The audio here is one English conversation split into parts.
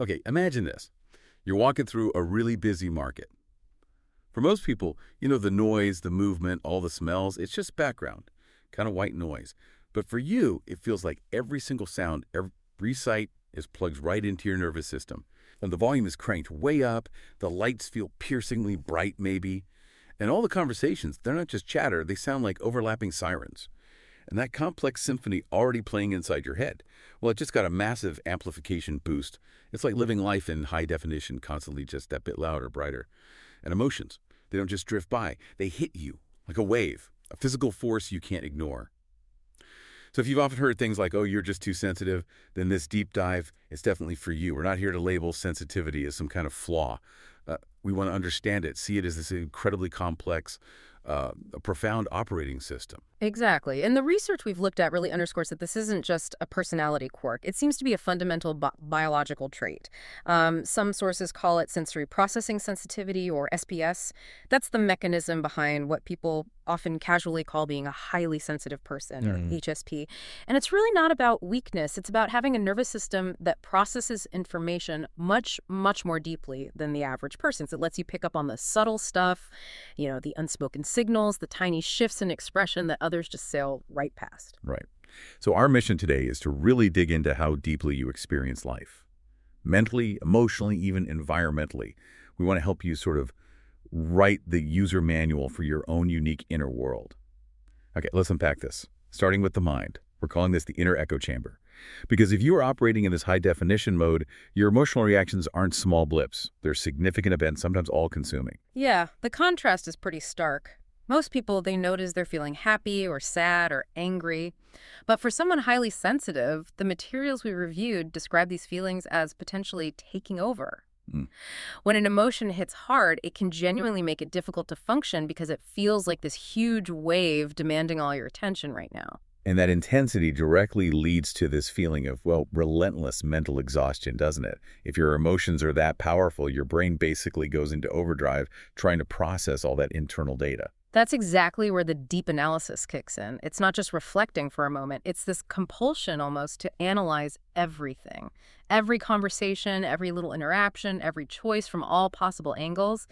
Okay, imagine this. You're walking through a really busy market. For most people, the noise, the movement, all the smells, it's just background, kind of white noise. But for you, it feels like every single sound, every sight is plugged right into your nervous system. And the volume is cranked way up, the lights feel piercingly bright maybe, and all the conversations, they're not just chatter, they sound like overlapping sirens. And that complex symphony already playing inside your head, well, it just got a massive amplification boost. It's like living life in high definition, constantly just that bit louder, brighter. And emotions, they don't just drift by, they hit you like a wave, a physical force you can't ignore. So if you've often heard things like, oh, you're just too sensitive, then this deep dive is definitely for you. We're not here to label sensitivity as some kind of flaw. We want to understand it, see it as this incredibly complex, a profound operating system. Exactly. And the research we've looked at really underscores that this isn't just a personality quirk. It seems to be a fundamental biological trait. Some sources call it sensory processing sensitivity, or SPS. That's the mechanism behind what people often casually call being a highly sensitive person, or HSP. And it's really not about weakness. It's about having a nervous system that processes information much, much more deeply than the average person. So it lets you pick up on the subtle stuff, the unspoken signals, the tiny shifts in expression that others just sail right past. Right. So our mission today is to really dig into how deeply you experience life. Mentally, emotionally, even environmentally. We want to help you sort of write the user manual for your own unique inner world. Okay, let's unpack this. Starting with the mind. We're calling this the inner echo chamber. Because if you are operating in this high-definition mode, your emotional reactions aren't small blips. They're significant events, sometimes all-consuming. Yeah, the contrast is pretty stark. Most people, they notice they're feeling happy or sad or angry. But for someone highly sensitive, the materials we reviewed describe these feelings as potentially taking over. When an emotion hits hard, it can genuinely make it difficult to function because it feels like this huge wave demanding all your attention right now. And that intensity directly leads to this feeling of, well, relentless mental exhaustion, doesn't it? If your emotions are that powerful, your brain basically goes into overdrive trying to process all that internal data. That's exactly where the deep analysis kicks in. It's not just reflecting for a moment. It's this compulsion almost to analyze everything. Every conversation, every little interaction, every choice from all possible angles.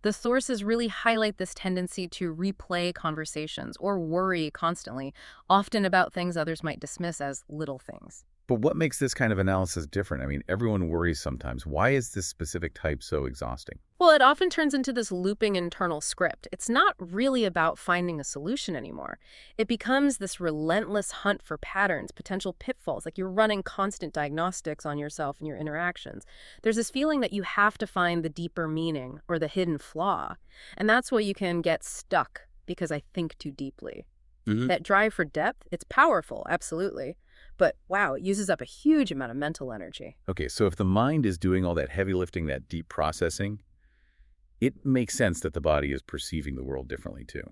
The sources really highlight this tendency to replay conversations or worry constantly, often about things others might dismiss as little things. But what makes this kind of analysis different? I mean, everyone worries sometimes. Why is this specific type so exhausting? Well, it often turns into this looping internal script. It's not really about finding a solution anymore. It becomes this relentless hunt for patterns, potential pitfalls, like you're running constant diagnostics on yourself and your interactions. There's this feeling that you have to find the deeper meaning or the hidden flaw. And that's where you can get stuck because I think too deeply. That drive for depth, it's powerful, absolutely. But wow, it uses up a huge amount of mental energy. Okay, so if the mind is doing all that heavy lifting, that deep processing, it makes sense that the body is perceiving the world differently too.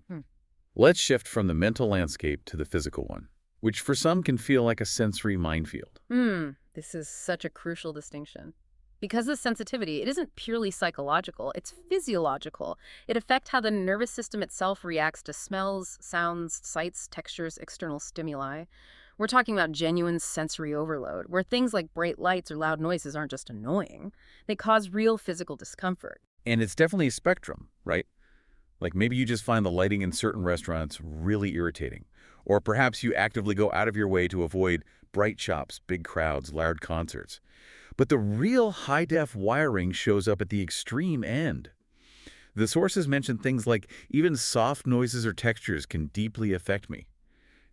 Let's shift from the mental landscape to the physical one, which for some can feel like a sensory minefield. This is such a crucial distinction. Because of sensitivity, it isn't purely psychological, it's physiological. It affects how the nervous system itself reacts to smells, sounds, sights, textures, external stimuli. We're talking about genuine sensory overload, where things like bright lights or loud noises aren't just annoying. They cause real physical discomfort. And it's definitely a spectrum, right? Like maybe you just find the lighting in certain restaurants really irritating. Or perhaps you actively go out of your way to avoid bright shops, big crowds, loud concerts. But the real high-def wiring shows up at the extreme end. The sources mention things like even soft noises or textures can deeply affect me.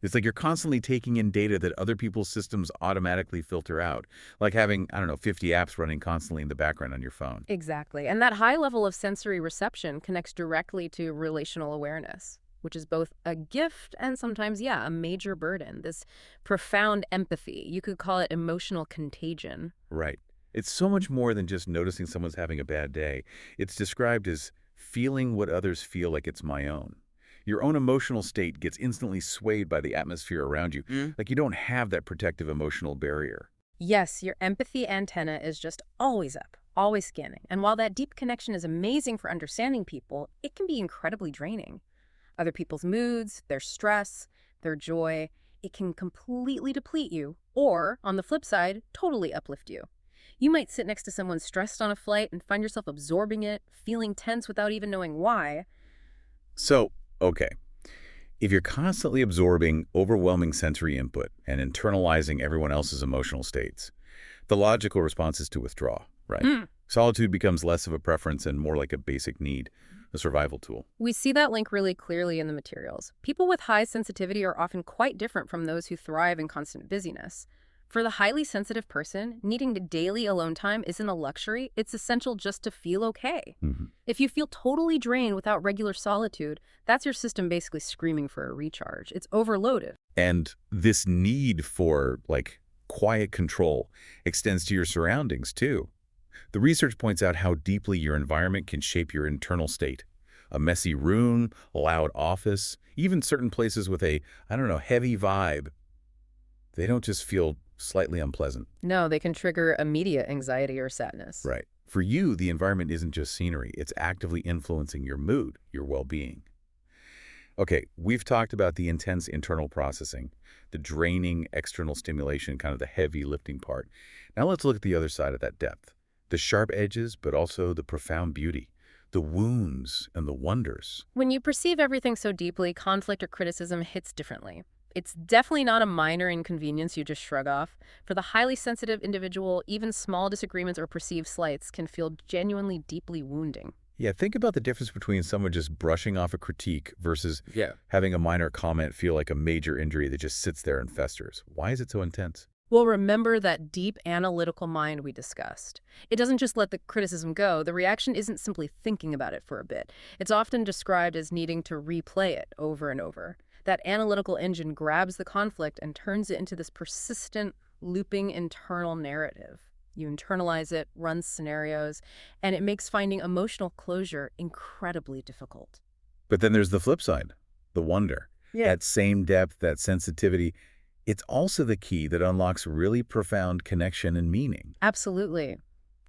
It's like you're constantly taking in data that other people's systems automatically filter out, like having, 50 apps running constantly in the background on your phone. Exactly. And that high level of sensory reception connects directly to relational awareness, which is both a gift and sometimes, a major burden. This profound empathy. You could call it emotional contagion. Right. It's so much more than just noticing someone's having a bad day. It's described as feeling what others feel like it's my own. Your own emotional state gets instantly swayed by the atmosphere around you, like you don't have that protective emotional barrier. Yes, your empathy antenna is just always up, always scanning. And while that deep connection is amazing for understanding people, it can be incredibly draining. Other people's moods, their stress, their joy, it can completely deplete you, or, on the flip side, totally uplift you. You might sit next to someone stressed on a flight and find yourself absorbing it, feeling tense without even knowing why. So, okay, if you're constantly absorbing overwhelming sensory input and internalizing everyone else's emotional states, the logical response is to withdraw, right? Hmm. Solitude becomes less of a preference and more like a basic need, a survival tool. We see that link really clearly in the materials. People with high sensitivity are often quite different from those who thrive in constant busyness. For the highly sensitive person, needing daily alone time isn't a luxury, it's essential just to feel okay. hmm If you feel totally drained without regular solitude, that's your system basically screaming for a recharge. It's overloaded. And this need for, like, quiet control extends to your surroundings, too. The research points out how deeply your environment can shape your internal state. A messy room, a loud office, even certain places with a, I don't know, heavy vibe, they don't just feel slightly unpleasant. No, they can trigger immediate anxiety or sadness. Right. For you, the environment isn't just scenery. It's actively influencing your mood, your well-being. Okay, we've talked about the intense internal processing, the draining external stimulation, kind of the heavy lifting part. Now let's look at the other side of that depth. The sharp edges, but also the profound beauty, the wounds and the wonders. When you perceive everything so deeply, conflict or criticism hits differently. It's definitely not a minor inconvenience you just shrug off. For the highly sensitive individual, even small disagreements or perceived slights can feel genuinely deeply wounding. Yeah, think about the difference between someone just brushing off a critique versus having a minor comment feel like a major injury that just sits there and festers. Why is it so intense? Well, remember that deep analytical mind we discussed. It doesn't just let the criticism go. The reaction isn't simply thinking about it for a bit. It's often described as needing to replay it over and over. That analytical engine grabs the conflict and turns it into this persistent, looping internal narrative. You internalize it, run scenarios, and it makes finding emotional closure incredibly difficult. But then there's the flip side, the wonder. That same depth, that sensitivity, it's also the key that unlocks really profound connection and meaning. Absolutely.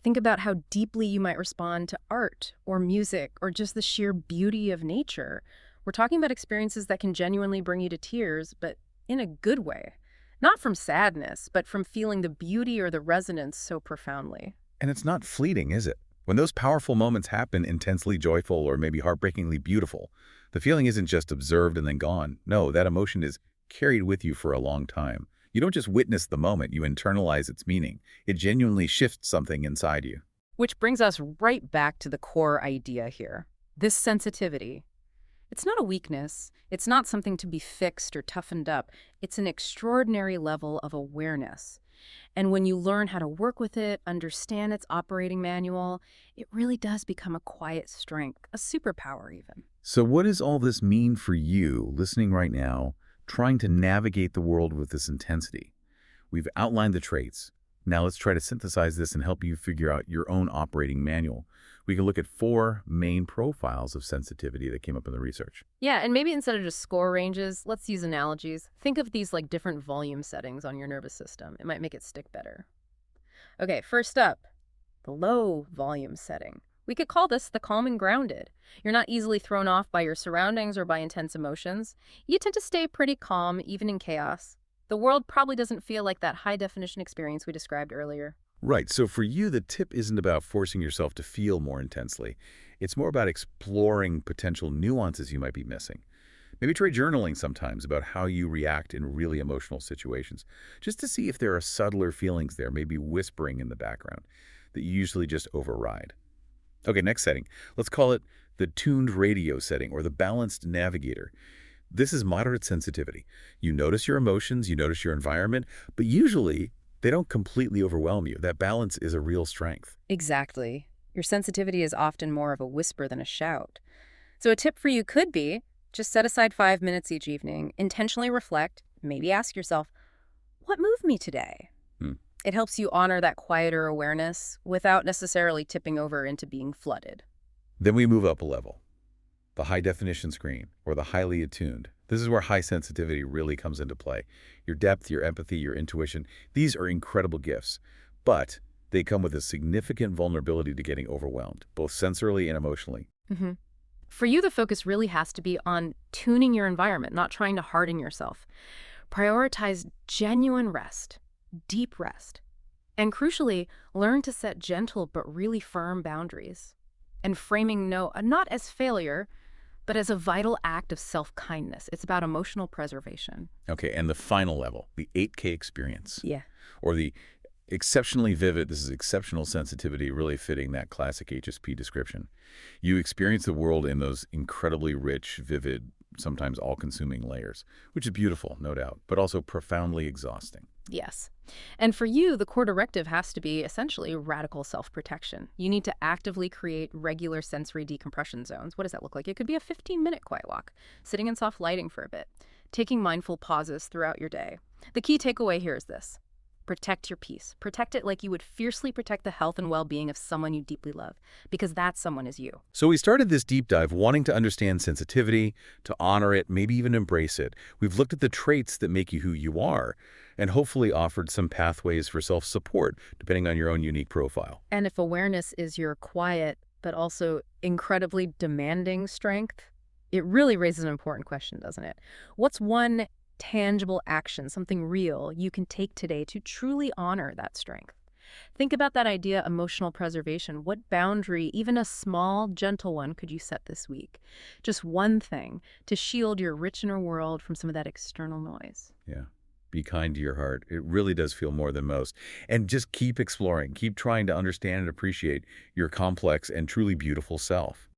Think about how deeply you might respond to art or music or just the sheer beauty of nature. We're talking about experiences that can genuinely bring you to tears, but in a good way. Not from sadness, but from feeling the beauty or the resonance so profoundly. And it's not fleeting, is it? When those powerful moments happen, intensely joyful or maybe heartbreakingly beautiful, the feeling isn't just observed and then gone. No, that emotion is carried with you for a long time. You don't just witness the moment, you internalize its meaning. It genuinely shifts something inside you. Which brings us right back to the core idea here. This sensitivity. It's not a weakness. It's not something to be fixed or toughened up. It's an extraordinary level of awareness. And when you learn how to work with it, understand its operating manual, it really does become a quiet strength, a superpower even. So what does all this mean for you, listening right now, trying to navigate the world with this intensity? We've outlined the traits. Now let's try to synthesize this and help you figure out your own operating manual. We can look at 4 main profiles of sensitivity that came up in the research. Yeah, and maybe instead of just score ranges, let's use analogies. Think of these like different volume settings on your nervous system. It might make it stick better. Okay, first up, the low volume setting. We could call this the calm and grounded. You're not easily thrown off by your surroundings or by intense emotions. You tend to stay pretty calm, even in chaos. The world probably doesn't feel like that high-definition experience we described earlier. Right, so for you, the tip isn't about forcing yourself to feel more intensely. It's more about exploring potential nuances you might be missing. Maybe try journaling sometimes about how you react in really emotional situations, just to see if there are subtler feelings there, maybe whispering in the background, that you usually just override. Okay, next setting. Let's call it the tuned radio setting or the balanced navigator. This is moderate sensitivity. You notice your emotions, you notice your environment, but usually they don't completely overwhelm you. That balance is a real strength. Exactly. Your sensitivity is often more of a whisper than a shout. So a tip for you could be just set aside 5 minutes each evening, intentionally reflect, maybe ask yourself, what moved me today? It helps you honor that quieter awareness without necessarily tipping over into being flooded. Then we move up a level. The high-definition screen, or the highly attuned. This is where high sensitivity really comes into play. Your depth, your empathy, your intuition, these are incredible gifts. But they come with a significant vulnerability to getting overwhelmed, both sensorily and emotionally. For you, the focus really has to be on tuning your environment, not trying to harden yourself. Prioritize genuine rest, deep rest, And crucially, learn to set gentle but really firm boundaries. And framing no, not as failure, but as a vital act of self-kindness. It's about emotional preservation. Okay, and the final level, the 8K experience, Yeah. or the exceptionally vivid, this is exceptional sensitivity, really fitting that classic HSP description. You experience the world in those incredibly rich, vivid, sometimes all-consuming layers, which is beautiful, no doubt, but also profoundly exhausting. Yes. And for you, the core directive has to be essentially radical self-protection. You need to actively create regular sensory decompression zones. What does that look like? It could be a 15-minute quiet walk, sitting in soft lighting for a bit, taking mindful pauses throughout your day. The key takeaway here is this. Protect your peace. Protect it like you would fiercely protect the health and well-being of someone you deeply love, because that someone is you. So we started this deep dive wanting to understand sensitivity, to honor it, maybe even embrace it. We've looked at the traits that make you who you are, and hopefully offered some pathways for self-support, depending on your own unique profile. And if awareness is your quiet, but also incredibly demanding strength, it really raises an important question, doesn't it? What's one tangible action, something real, you can take today to truly honor that strength? Think about that idea, emotional preservation. What boundary, even a small, gentle one, could you set this week? Just one thing to shield your rich inner world from some of that external noise. Yeah. Be kind to your heart. It really does feel more than most. And just keep exploring. Keep trying to understand and appreciate your complex and truly beautiful self.